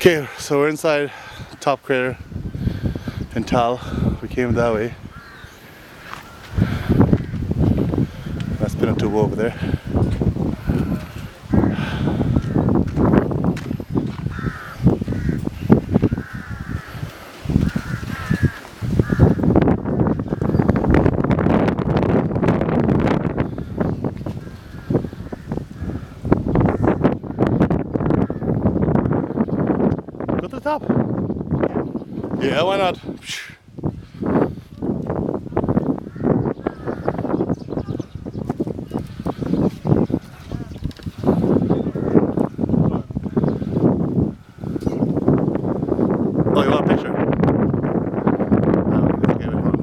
Okay, so we're inside top crater in Tal. We came that way. That's been a tube over there. Go to the top. Yeah, why not? Oh, you want a picture? Okay, wait, hold on.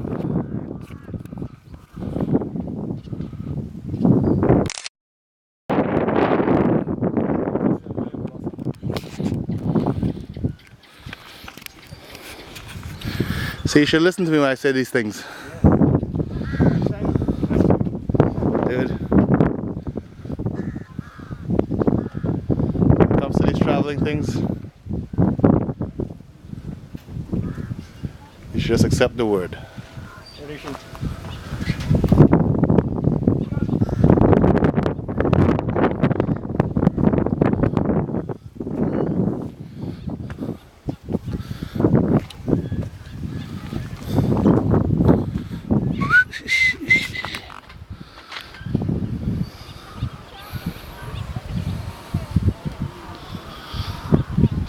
So you should listen to me when I say these things. Dude. When it comes to these traveling things, you should just accept the word.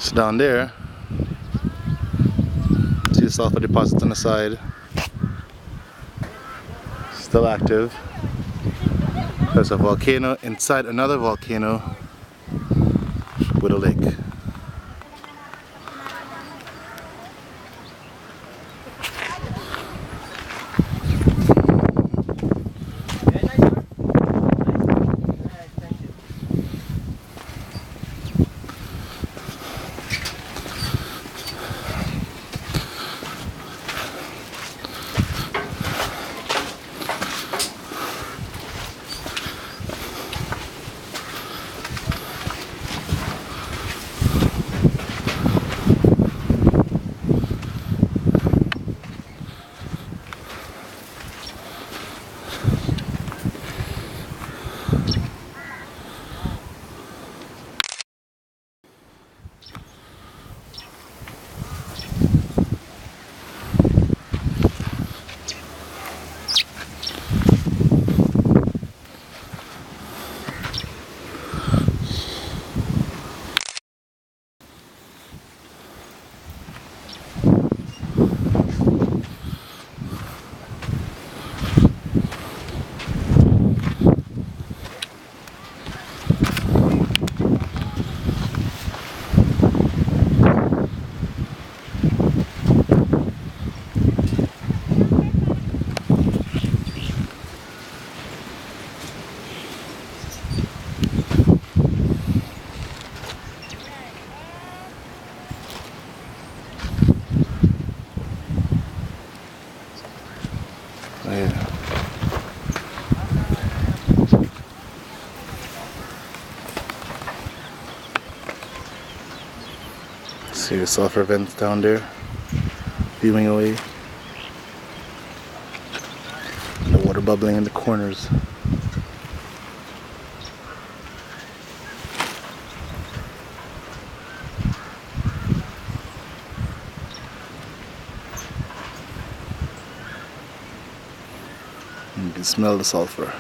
So down there, see the sulfur deposits on the side, still active. There's a volcano inside another volcano with a lake. Yeah. See the sulfur vents down there, spewing away. The water bubbling in the corners. You can smell the sulfur.